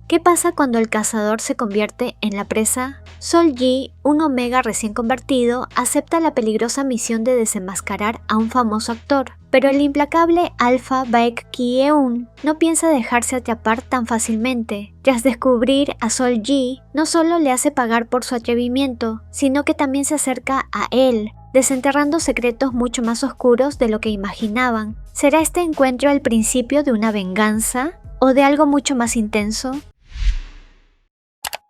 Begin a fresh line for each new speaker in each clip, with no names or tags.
¿Qué pasa cuando el cazador se convierte en la presa? Sol-Ji, un Omega recién convertido, acepta la peligrosa misión de desenmascarar a un famoso actor, pero el implacable Alpha Baek Ki-eun no piensa dejarse atrapar tan fácilmente. Tras descubrir a Sol-Ji, no solo le hace pagar por su atrevimiento, sino que también se acerca a él, desenterrando secretos mucho más oscuros de lo que imaginaban. ¿Será este encuentro el principio de una venganza o de algo mucho más intenso?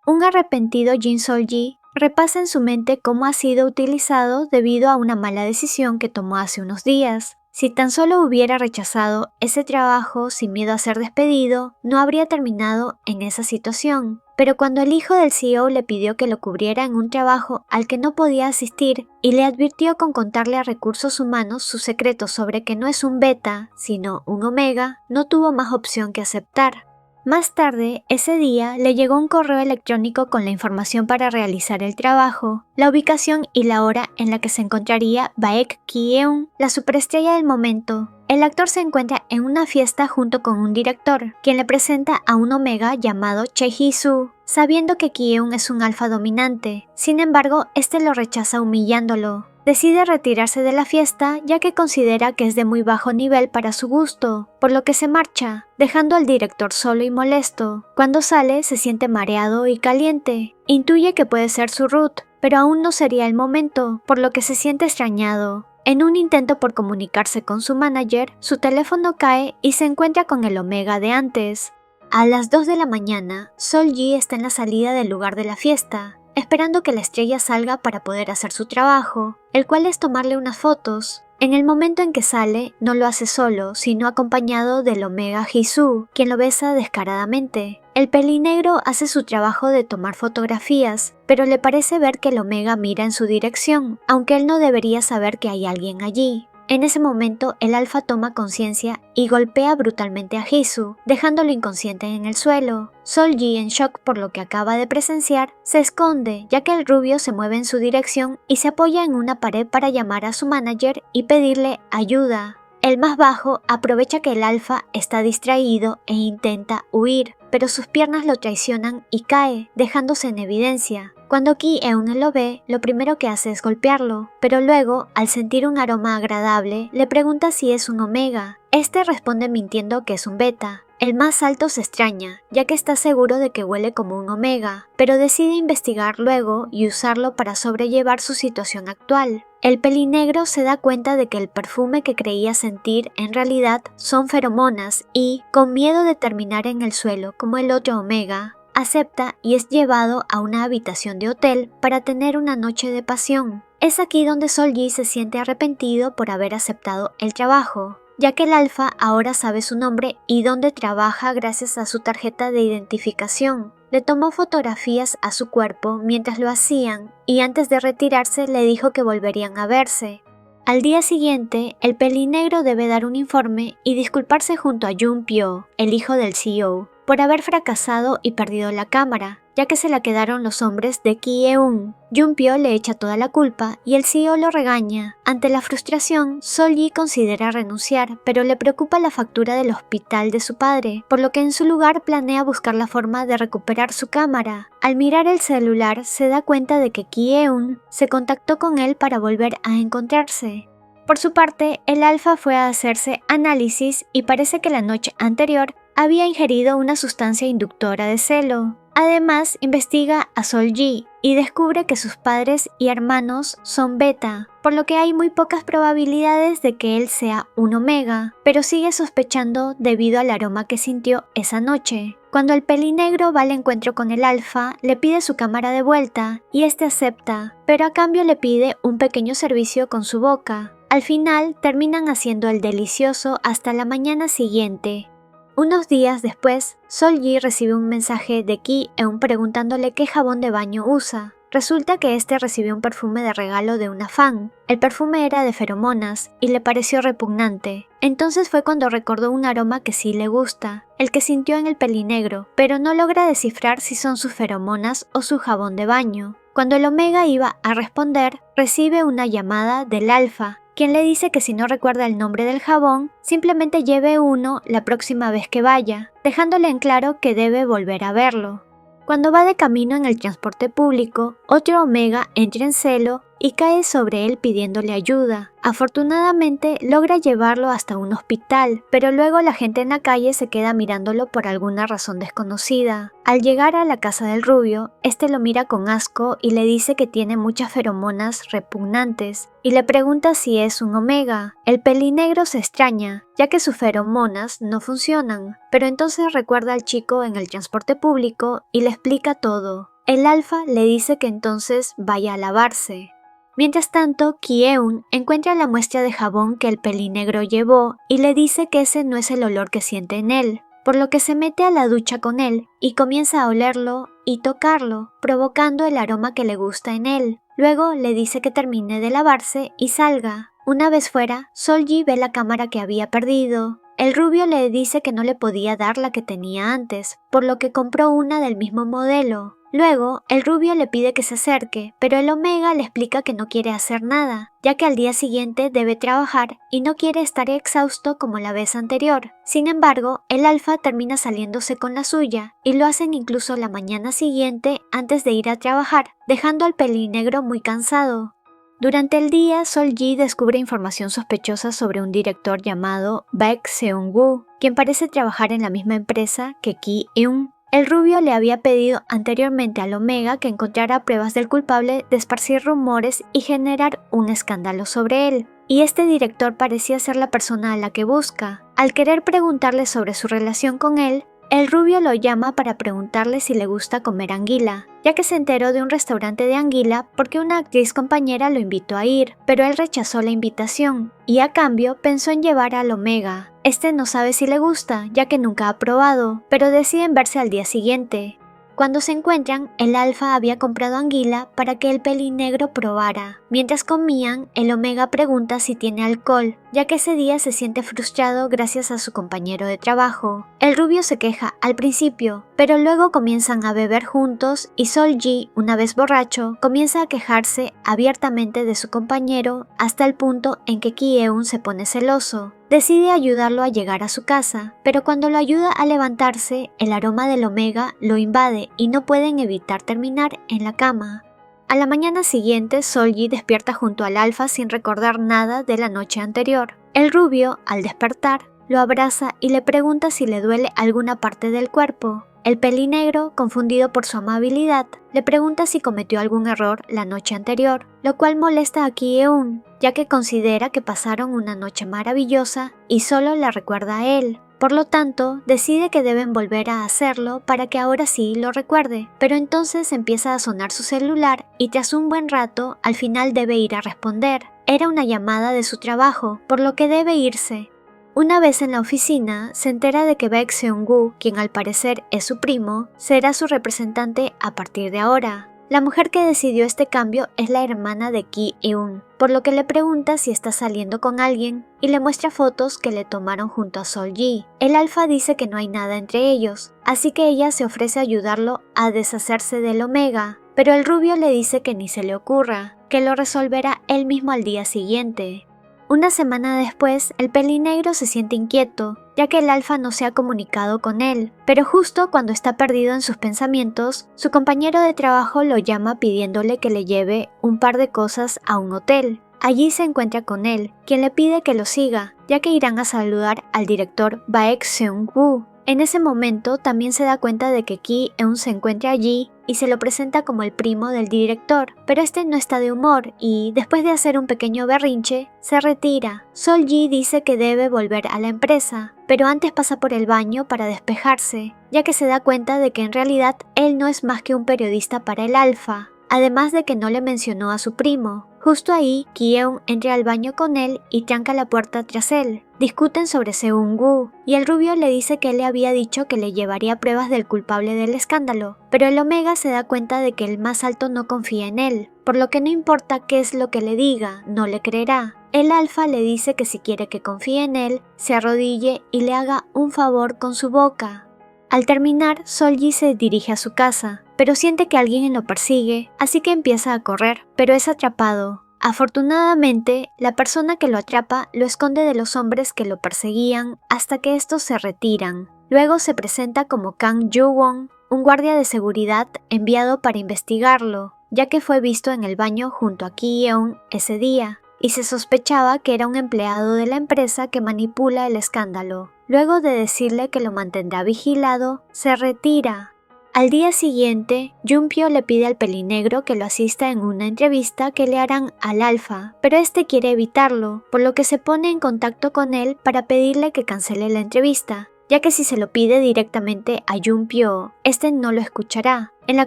Un arrepentido Jin Sol-Ji repasa en su mente cómo ha sido utilizado debido a una mala decisión que tomó hace unos días. Si tan solo hubiera rechazado ese trabajo sin miedo a ser despedido, no habría terminado en esa situación. Pero cuando el hijo del CEO le pidió que lo cubriera en un trabajo al que no podía asistir y le advirtió con contarle a recursos humanos su secreto sobre que no es un beta, sino un omega, no tuvo más opción que aceptar. Más tarde, ese día, le llegó un correo electrónico con la información para realizar el trabajo, la ubicación y la hora en la que se encontraría Baek Ki-eun, la superestrella del momento. El actor se encuentra en una fiesta junto con un director, quien le presenta a un omega llamado Che Hee-soo, sabiendo que Ki-eun es un alfa dominante. Sin embargo, este lo rechaza humillándolo. Decide retirarse de la fiesta ya que considera que es de muy bajo nivel para su gusto, por lo que se marcha, dejando al director solo y molesto. Cuando sale se siente mareado y caliente. Intuye que puede ser su root, pero aún no sería el momento, por lo que se siente extrañado. En un intento por comunicarse con su manager, su teléfono cae y se encuentra con el omega de antes. A las 2 de la mañana, Sol-Ji está en la salida del lugar de la fiesta, esperando que la estrella salga para poder hacer su trabajo, el cual es tomarle unas fotos. En el momento en que sale, no lo hace solo, sino acompañado del omega Hee-soo, quien lo besa descaradamente. El pelinegro hace su trabajo de tomar fotografías, pero le parece ver que el omega mira en su dirección, aunque él no debería saber que hay alguien allí. En ese momento, el alfa toma conciencia y golpea brutalmente a Hee-soo, dejándolo inconsciente en el suelo. Sol-Ji, en shock por lo que acaba de presenciar, se esconde, ya que el rubio se mueve en su dirección y se apoya en una pared para llamar a su manager y pedirle ayuda. El más bajo aprovecha que el alfa está distraído e intenta huir, pero sus piernas lo traicionan y cae, dejándose en evidencia. Cuando Ki-eun lo ve, lo primero que hace es golpearlo, pero luego, al sentir un aroma agradable, le pregunta si es un omega. Este responde mintiendo que es un beta. El más alto se extraña, ya que está seguro de que huele como un omega, pero decide investigar luego y usarlo para sobrellevar su situación actual. El pelinegro se da cuenta de que el perfume que creía sentir en realidad son feromonas y, con miedo de terminar en el suelo como el otro omega, acepta y es llevado a una habitación de hotel para tener una noche de pasión. Es aquí donde Sol-Ji se siente arrepentido por haber aceptado el trabajo, ya que el alfa ahora sabe su nombre y dónde trabaja gracias a su tarjeta de identificación. Le tomó fotografías a su cuerpo mientras lo hacían y antes de retirarse le dijo que volverían a verse. Al día siguiente, el pelinegro debe dar un informe y disculparse junto a Jun Pyo, el hijo del CEO, por haber fracasado y perdido la cámara, ya que se la quedaron los hombres de Ki-eun. Jun Pyo le echa toda la culpa y el CEO lo regaña. Ante la frustración, Sol-Ji considera renunciar, pero le preocupa la factura del hospital de su padre, por lo que en su lugar planea buscar la forma de recuperar su cámara. Al mirar el celular, se da cuenta de que Ki-eun se contactó con él para volver a encontrarse. Por su parte, el alfa fue a hacerse análisis y parece que la noche anterior había ingerido una sustancia inductora de celo. Además, investiga a Sol-Ji y descubre que sus padres y hermanos son beta, por lo que hay muy pocas probabilidades de que él sea un omega, pero sigue sospechando debido al aroma que sintió esa noche. Cuando el pelinegro va al encuentro con el alfa, le pide su cámara de vuelta y este acepta, pero a cambio le pide un pequeño servicio con su boca. Al final, terminan haciendo el delicioso hasta la mañana siguiente. Unos días después, Sol-Ji recibe un mensaje de Ki-eun preguntándole qué jabón de baño usa. Resulta que este recibió un perfume de regalo de una fan. El perfume era de feromonas y le pareció repugnante. Entonces fue cuando recordó un aroma que sí le gusta, el que sintió en el pelinegro, pero no logra descifrar si son sus feromonas o su jabón de baño. Cuando el omega iba a responder, recibe una llamada del alfa, quien le dice que si no recuerda el nombre del jabón, simplemente lleve uno la próxima vez que vaya, dejándole en claro que debe volver a verlo. Cuando va de camino en el transporte público, otro Omega entra en celo y cae sobre él pidiéndole ayuda. Afortunadamente logra llevarlo hasta un hospital, pero luego la gente en la calle se queda mirándolo por alguna razón desconocida. Al llegar a la casa del rubio, este lo mira con asco y le dice que tiene muchas feromonas repugnantes, y le pregunta si es un Omega. El pelinegro se extraña, ya que sus feromonas no funcionan, pero entonces recuerda al chico en el transporte público y le explica todo. El alfa le dice que entonces vaya a lavarse. Mientras tanto, Ki-eun encuentra la muestra de jabón que el pelinegro llevó y le dice que ese no es el olor que siente en él, por lo que se mete a la ducha con él y comienza a olerlo y tocarlo, provocando el aroma que le gusta en él. Luego le dice que termine de lavarse y salga. Una vez fuera, Sol-ji ve la cámara que había perdido. El rubio le dice que no le podía dar la que tenía antes, por lo que compró una del mismo modelo. Luego, el rubio le pide que se acerque, pero el Omega le explica que no quiere hacer nada, ya que al día siguiente debe trabajar y no quiere estar exhausto como la vez anterior. Sin embargo, el alfa termina saliéndose con la suya, y lo hacen incluso la mañana siguiente antes de ir a trabajar, dejando al pelinegro muy cansado. Durante el día, Sol-ji descubre información sospechosa sobre un director llamado Baek Seung-woo, quien parece trabajar en la misma empresa que Ki-eun. El rubio le había pedido anteriormente al Omega que encontrara pruebas del culpable de esparcir rumores y generar un escándalo sobre él, y este director parecía ser la persona a la que busca. Al querer preguntarle sobre su relación con él, el rubio lo llama para preguntarle si le gusta comer anguila, ya que se enteró de un restaurante de anguila porque una actriz compañera lo invitó a ir, pero él rechazó la invitación, y a cambio pensó en llevar al Omega. Este no sabe si le gusta, ya que nunca ha probado, pero deciden verse al día siguiente. Cuando se encuentran, el alfa había comprado anguila para que el pelinegro probara. Mientras comían, el Omega pregunta si tiene alcohol, ya que ese día se siente frustrado gracias a su compañero de trabajo. El rubio se queja al principio, pero luego comienzan a beber juntos y Sol-ji, una vez borracho, comienza a quejarse abiertamente de su compañero hasta el punto en que Ki-eun se pone celoso. Decide ayudarlo a llegar a su casa, pero cuando lo ayuda a levantarse, el aroma del Omega lo invade y no pueden evitar terminar en la cama. A la mañana siguiente, Sol-ji despierta junto al alfa sin recordar nada de la noche anterior. El rubio, al despertar, lo abraza y le pregunta si le duele alguna parte del cuerpo. El pelinegro, confundido por su amabilidad, le pregunta si cometió algún error la noche anterior, lo cual molesta a Ki-eun, ya que considera que pasaron una noche maravillosa y solo la recuerda a él. Por lo tanto, decide que deben volver a hacerlo para que ahora sí lo recuerde, pero entonces empieza a sonar su celular y tras un buen rato, al final debe ir a responder. Era una llamada de su trabajo, por lo que debe irse. Una vez en la oficina, se entera de que Baek Seung-woo, quien al parecer es su primo, será su representante a partir de ahora. La mujer que decidió este cambio es la hermana de Ki-eun, por lo que le pregunta si está saliendo con alguien y le muestra fotos que le tomaron junto a Sol-ji. El alfa dice que no hay nada entre ellos, así que ella se ofrece a ayudarlo a deshacerse del Omega, pero el rubio le dice que ni se le ocurra, que lo resolverá él mismo al día siguiente. Una semana después, el pelinegro se siente inquieto, ya que el alfa no se ha comunicado con él, pero justo cuando está perdido en sus pensamientos, su compañero de trabajo lo llama pidiéndole que le lleve un par de cosas a un hotel. Allí se encuentra con él, quien le pide que lo siga, ya que irán a saludar al director Baek Seung-woo. En ese momento también se da cuenta de que Ki-eun se encuentra allí y se lo presenta como el primo del director, pero este no está de humor y, después de hacer un pequeño berrinche, se retira. Sol-ji dice que debe volver a la empresa, pero antes pasa por el baño para despejarse, ya que se da cuenta de que en realidad él no es más que un periodista para el alfa, además de que no le mencionó a su primo. Justo ahí, Ki-eun entra al baño con él y tranca la puerta tras él. Discuten sobre Seung-woo, y el rubio le dice que él le había dicho que le llevaría pruebas del culpable del escándalo, pero el Omega se da cuenta de que el más alto no confía en él, por lo que no importa qué es lo que le diga, no le creerá. El alfa le dice que si quiere que confíe en él, se arrodille y le haga un favor con su boca. Al terminar, Sol-ji se dirige a su casa, pero siente que alguien lo persigue, así que empieza a correr, pero es atrapado. Afortunadamente, la persona que lo atrapa lo esconde de los hombres que lo perseguían hasta que estos se retiran. Luego se presenta como Kang Ju-won, un guardia de seguridad enviado para investigarlo, ya que fue visto en el baño junto a Ki-eun ese día, y se sospechaba que era un empleado de la empresa que manipula el escándalo. Luego de decirle que lo mantendrá vigilado, se retira. Al día siguiente, Junpyo le pide al pelinegro que lo asista en una entrevista que le harán al Alfa, pero este quiere evitarlo, por lo que se pone en contacto con él para pedirle que cancele la entrevista, ya que si se lo pide directamente a Junpyo, este no lo escuchará. En la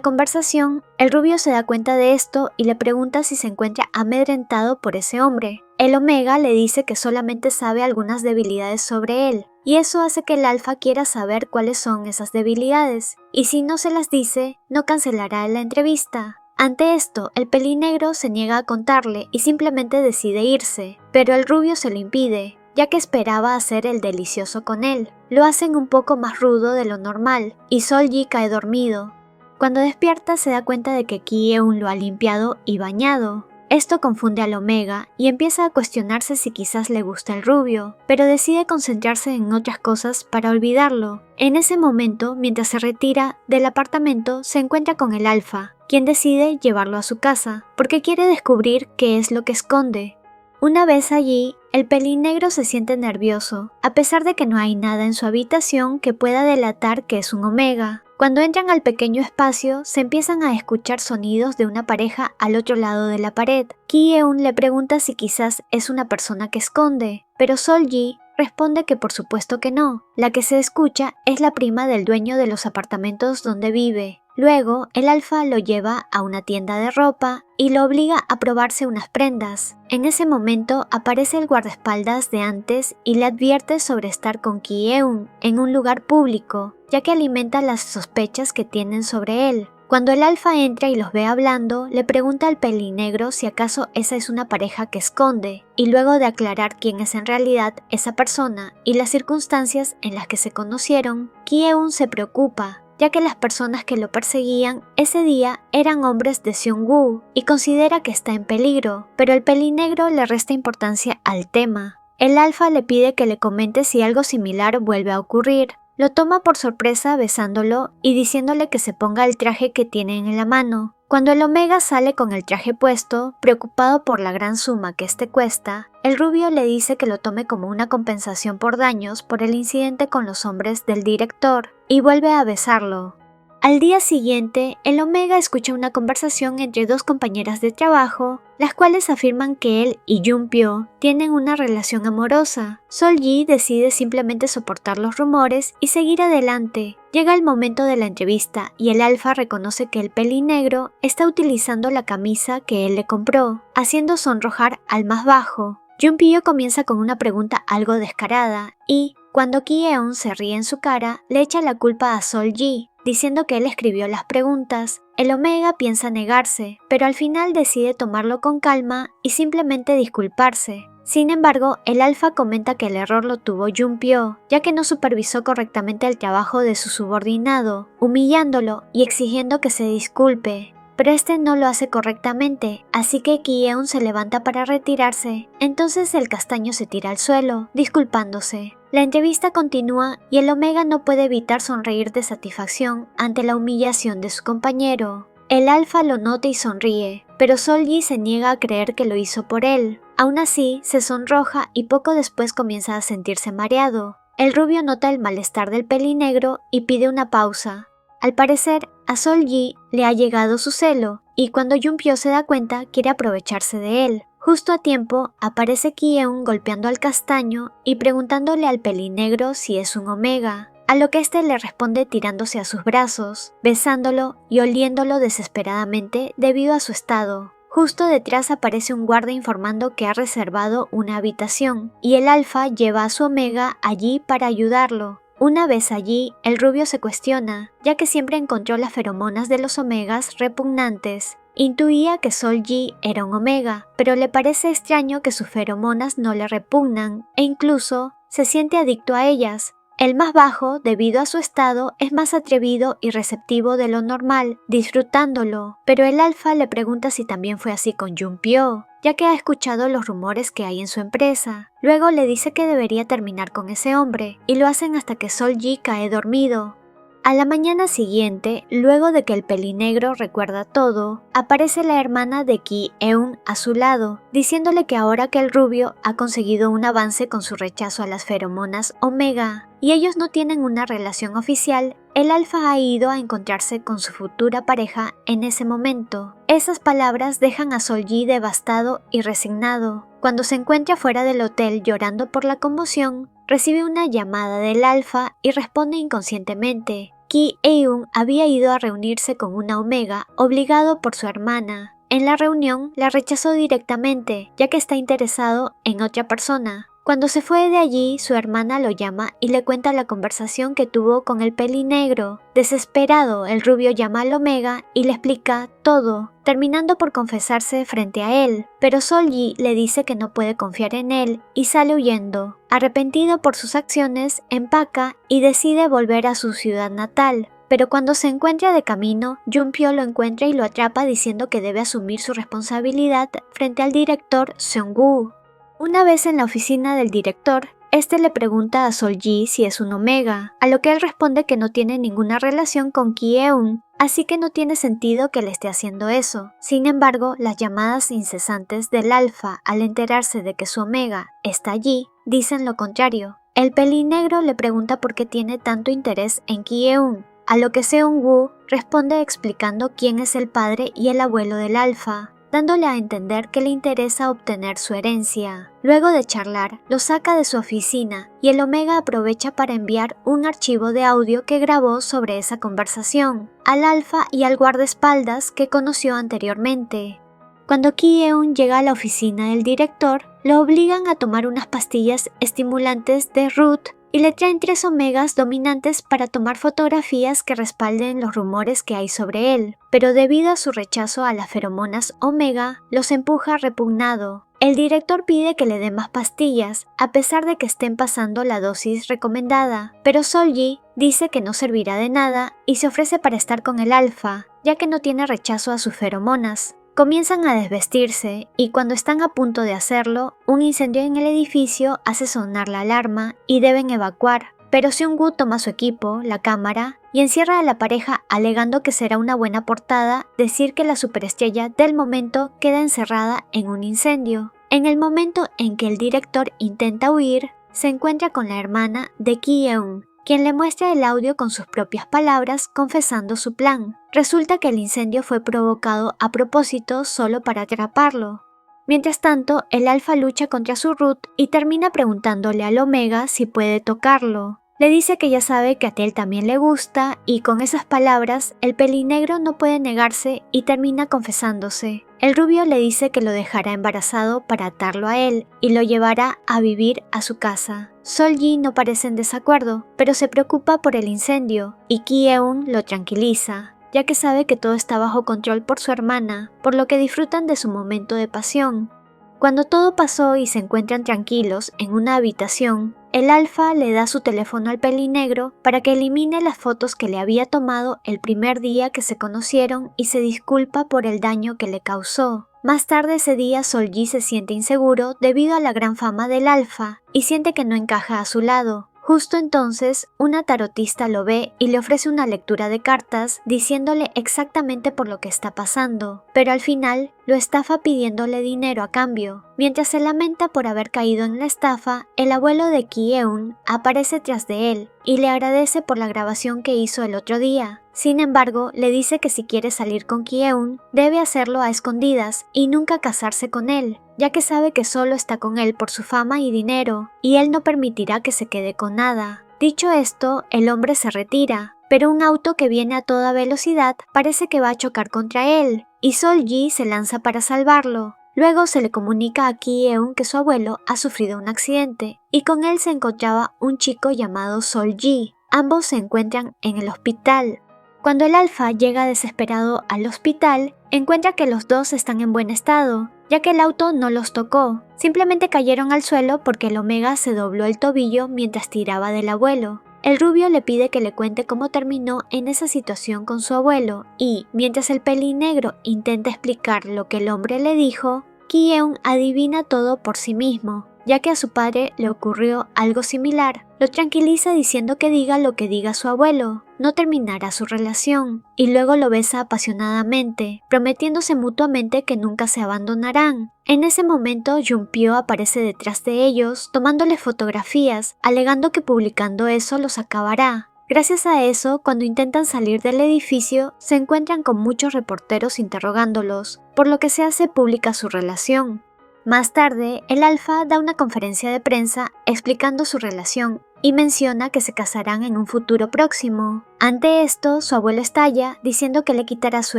conversación, el rubio se da cuenta de esto y le pregunta si se encuentra amedrentado por ese hombre. El Omega le dice que solamente sabe algunas debilidades sobre él, y eso hace que el Alfa quiera saber cuáles son esas debilidades, y si no se las dice, no cancelará la entrevista. Ante esto, el pelinegro se niega a contarle y simplemente decide irse, pero el rubio se lo impide, ya que esperaba hacer el delicioso con él. Lo hacen un poco más rudo de lo normal, y Sol-ji cae dormido. Cuando despierta se da cuenta de que Ki-eun lo ha limpiado y bañado. Esto confunde al Omega y empieza a cuestionarse si quizás le gusta el rubio, pero decide concentrarse en otras cosas para olvidarlo. En ese momento, mientras se retira del apartamento, se encuentra con el Alfa, quien decide llevarlo a su casa, porque quiere descubrir qué es lo que esconde. Una vez allí, el pelinegro se siente nervioso, a pesar de que no hay nada en su habitación que pueda delatar que es un Omega. Cuando entran al pequeño espacio, se empiezan a escuchar sonidos de una pareja al otro lado de la pared. Ki-eun le pregunta si quizás es una persona que esconde, pero Sol-ji responde que por supuesto que no. La que se escucha es la prima del dueño de los apartamentos donde vive. Luego, el Alfa lo lleva a una tienda de ropa y lo obliga a probarse unas prendas. En ese momento aparece el guardaespaldas de antes y le advierte sobre estar con Ki-eun en un lugar público, ya que alimenta las sospechas que tienen sobre él. Cuando el Alfa entra y los ve hablando, le pregunta al pelinegro si acaso esa es una pareja que esconde, y luego de aclarar quién es en realidad esa persona y las circunstancias en las que se conocieron, Ki-eun se preocupa, ya que las personas que lo perseguían ese día eran hombres de Seong-woo y considera que está en peligro, pero el pelinegro le resta importancia al tema. El Alfa le pide que le comente si algo similar vuelve a ocurrir. Lo toma por sorpresa besándolo y diciéndole que se ponga el traje que tiene en la mano. Cuando el Omega sale con el traje puesto, preocupado por la gran suma que este cuesta, el rubio le dice que lo tome como una compensación por daños por el incidente con los hombres del director, y vuelve a besarlo. Al día siguiente, el Omega escucha una conversación entre dos compañeras de trabajo, las cuales afirman que él y Junpyo tienen una relación amorosa. Sol-ji decide simplemente soportar los rumores y seguir adelante. Llega el momento de la entrevista y el Alfa reconoce que el pelinegro está utilizando la camisa que él le compró, haciendo sonrojar al más bajo. Junpyo comienza con una pregunta algo descarada y, cuando Ki-eun se ríe en su cara, le echa la culpa a Sol-ji, diciendo que él escribió las preguntas. El Omega piensa negarse, pero al final decide tomarlo con calma y simplemente disculparse. Sin embargo, el Alfa comenta que el error lo tuvo Junpyo, ya que no supervisó correctamente el trabajo de su subordinado, humillándolo y exigiendo que se disculpe. Pero este no lo hace correctamente, así que Ki-eun se levanta para retirarse. Entonces el castaño se tira al suelo, disculpándose. La entrevista continúa y el Omega no puede evitar sonreír de satisfacción ante la humillación de su compañero. El Alfa lo nota y sonríe, pero Sol-ji se niega a creer que lo hizo por él. Aún así, se sonroja y poco después comienza a sentirse mareado. El rubio nota el malestar del pelinegro y pide una pausa. Al parecer, a Sol-ji le ha llegado su celo, y cuando Junpyo se da cuenta, quiere aprovecharse de él. Justo a tiempo, aparece Ki-eun golpeando al castaño y preguntándole al pelinegro si es un Omega, a lo que este le responde tirándose a sus brazos, besándolo y oliéndolo desesperadamente debido a su estado. Justo detrás aparece un guarda informando que ha reservado una habitación, y el Alfa lleva a su Omega allí para ayudarlo. Una vez allí, el rubio se cuestiona, ya que siempre encontró las feromonas de los Omegas repugnantes. Intuía que Sol-ji era un Omega, pero le parece extraño que sus feromonas no le repugnan, e incluso se siente adicto a ellas. El más bajo, debido a su estado, es más atrevido y receptivo de lo normal, disfrutándolo, pero el alfa le pregunta si también fue así con Junpyo, ya que ha escuchado los rumores que hay en su empresa. Luego le dice que debería terminar con ese hombre, y lo hacen hasta que Sol-ji cae dormido. A la mañana siguiente, luego de que el pelinegro recuerda todo, aparece la hermana de Ki-eun a su lado, diciéndole que ahora que el rubio ha conseguido un avance con su rechazo a las feromonas omega, y ellos no tienen una relación oficial, el alfa ha ido a encontrarse con su futura pareja en ese momento. Esas palabras dejan a Sol-ji devastado y resignado. Cuando se encuentra fuera del hotel llorando por la conmoción, recibe una llamada del alfa y responde inconscientemente. Ki-eun había ido a reunirse con una omega obligado por su hermana. En la reunión la rechazó directamente, ya que está interesado en otra persona. Cuando se fue de allí, su hermana lo llama y le cuenta la conversación que tuvo con el pelinegro. Desesperado, el rubio llama al omega y le explica todo, terminando por confesarse frente a él, pero Sol-ji le dice que no puede confiar en él y sale huyendo. Arrepentido por sus acciones, empaca y decide volver a su ciudad natal. Pero cuando se encuentra de camino, Junpyo lo encuentra y lo atrapa diciendo que debe asumir su responsabilidad frente al director Seung-woo. Una vez en la oficina del director, este le pregunta a Sol-ji si es un omega, a lo que él responde que no tiene ninguna relación con Ki-eun, así que no tiene sentido que le esté haciendo eso. Sin embargo, las llamadas incesantes del alfa al enterarse de que su omega está allí, dicen lo contrario. El pelinegro le pregunta por qué tiene tanto interés en Ki-eun, a lo que Seung-woo responde explicando quién es el padre y el abuelo del alfa, dándole a entender que le interesa obtener su herencia. Luego de charlar, lo saca de su oficina y el omega aprovecha para enviar un archivo de audio que grabó sobre esa conversación al alfa y al guardaespaldas que conoció anteriormente. Cuando Ki-eun llega a la oficina del director, lo obligan a tomar unas pastillas estimulantes de Ruth y le traen 3 omegas dominantes para tomar fotografías que respalden los rumores que hay sobre él, pero debido a su rechazo a las feromonas omega, los empuja repugnado. El director pide que le dé más pastillas, a pesar de que estén pasando la dosis recomendada, pero Sol-ji dice que no servirá de nada y se ofrece para estar con el alfa, ya que no tiene rechazo a sus feromonas. Comienzan a desvestirse y cuando están a punto de hacerlo, un incendio en el edificio hace sonar la alarma y deben evacuar, pero Seung-woo toma su equipo, la cámara, y encierra a la pareja alegando que será una buena portada decir que la superestrella del momento queda encerrada en un incendio. En el momento en que el director intenta huir, se encuentra con la hermana de Ki-eun, quien le muestra el audio con sus propias palabras confesando su plan. Resulta que el incendio fue provocado a propósito solo para atraparlo. Mientras tanto, el alfa lucha contra su Ruth y termina preguntándole al omega si puede tocarlo. Le dice que ya sabe que a él también le gusta y con esas palabras el pelinegro no puede negarse y termina confesándose. El rubio le dice que lo dejará embarazado para atarlo a él y lo llevará a vivir a su casa. Sol-ji no parece en desacuerdo, pero se preocupa por el incendio y Ki-eun lo tranquiliza, ya que sabe que todo está bajo control por su hermana, por lo que disfrutan de su momento de pasión. Cuando todo pasó y se encuentran tranquilos en una habitación, el alfa le da su teléfono al pelinegro para que elimine las fotos que le había tomado el primer día que se conocieron y se disculpa por el daño que le causó. Más tarde ese día Sol-ji se siente inseguro debido a la gran fama del alfa y siente que no encaja a su lado. Justo entonces, una tarotista lo ve y le ofrece una lectura de cartas diciéndole exactamente por lo que está pasando, pero al final lo estafa pidiéndole dinero a cambio. Mientras se lamenta por haber caído en la estafa, el abuelo de Ki-eun aparece tras de él y le agradece por la grabación que hizo el otro día. Sin embargo, le dice que si quiere salir con Ki-eun, debe hacerlo a escondidas y nunca casarse con él, ya que sabe que solo está con él por su fama y dinero, y él no permitirá que se quede con nada. Dicho esto, el hombre se retira, pero un auto que viene a toda velocidad parece que va a chocar contra él, y Sol-ji se lanza para salvarlo. Luego se le comunica a Ki-eun que su abuelo ha sufrido un accidente, y con él se encontraba un chico llamado Sol-ji. Ambos se encuentran en el hospital. Cuando el alfa llega desesperado al hospital, encuentra que los dos están en buen estado, ya que el auto no los tocó, simplemente cayeron al suelo porque el Omega se dobló el tobillo mientras tiraba del abuelo. El rubio le pide que le cuente cómo terminó en esa situación con su abuelo y, mientras el pelinegro intenta explicar lo que el hombre le dijo, Ki-eun adivina todo por sí mismo, ya que a su padre le ocurrió algo similar. Lo tranquiliza diciendo que diga lo que diga su abuelo, no terminará su relación, y luego lo besa apasionadamente, prometiéndose mutuamente que nunca se abandonarán. En ese momento, Junpyo aparece detrás de ellos, tomándoles fotografías, alegando que publicando eso los acabará. Gracias a eso, cuando intentan salir del edificio, se encuentran con muchos reporteros interrogándolos, por lo que se hace pública su relación. Más tarde, el Alfa da una conferencia de prensa explicando su relación y menciona que se casarán en un futuro próximo. Ante esto, su abuelo estalla diciendo que le quitará su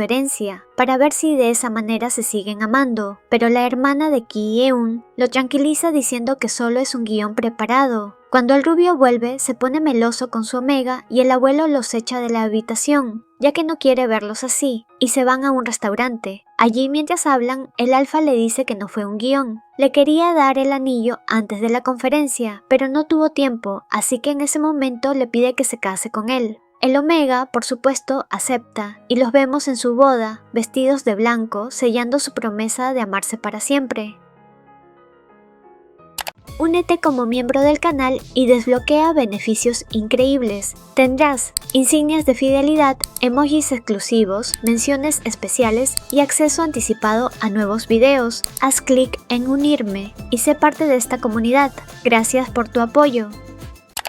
herencia para ver si de esa manera se siguen amando, pero la hermana de Ki-eun lo tranquiliza diciendo que solo es un guión preparado. Cuando el rubio vuelve, se pone meloso con su Omega y el abuelo los echa de la habitación, ya que no quiere verlos así, y se van a un restaurante. Allí, mientras hablan, el Alfa le dice que no fue un guión. Le quería dar el anillo antes de la conferencia, pero no tuvo tiempo, así que en ese momento le pide que se case con él. El Omega, por supuesto, acepta, y los vemos en su boda, vestidos de blanco, sellando su promesa de amarse para siempre. Únete como miembro del canal y desbloquea beneficios increíbles. Tendrás insignias de fidelidad, emojis exclusivos, menciones especiales y acceso anticipado a nuevos videos. Haz clic en unirme y sé parte de esta comunidad. Gracias por tu apoyo.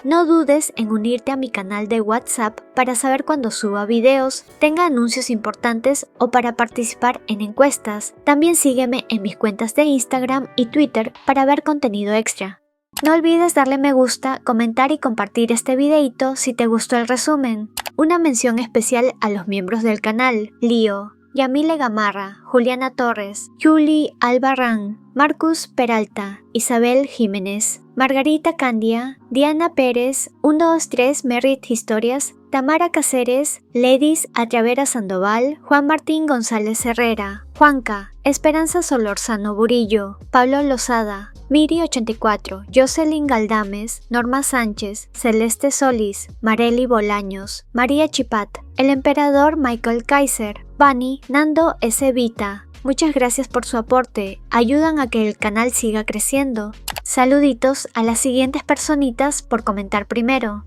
No dudes en unirte a mi canal de WhatsApp para saber cuando suba videos, tenga anuncios importantes o para participar en encuestas. También sígueme en mis cuentas de Instagram y Twitter para ver contenido extra. No olvides darle me gusta, comentar y compartir este videito si te gustó el resumen. Una mención especial a los miembros del canal: Lío, Yamile Gamarra, Juliana Torres, Julie Albarrán, Marcus Peralta, Isabel Jiménez, Margarita Candia, Diana Pérez, 123 Merritt Historias, Tamara Cáceres, Ledis Atravera Sandoval, Juan Martín González Herrera, Juanca, Esperanza Solorzano Burillo, Pablo Lozada, Miri84, Jocelyn Galdames, Norma Sánchez, Celeste Solís, Marely Bolaños, María Chipat, el emperador Michael Kaiser, Bani, Nando S. Vita. Muchas gracias por su aporte, ayudan a que el canal siga creciendo. Saluditos a las siguientes personitas por comentar primero.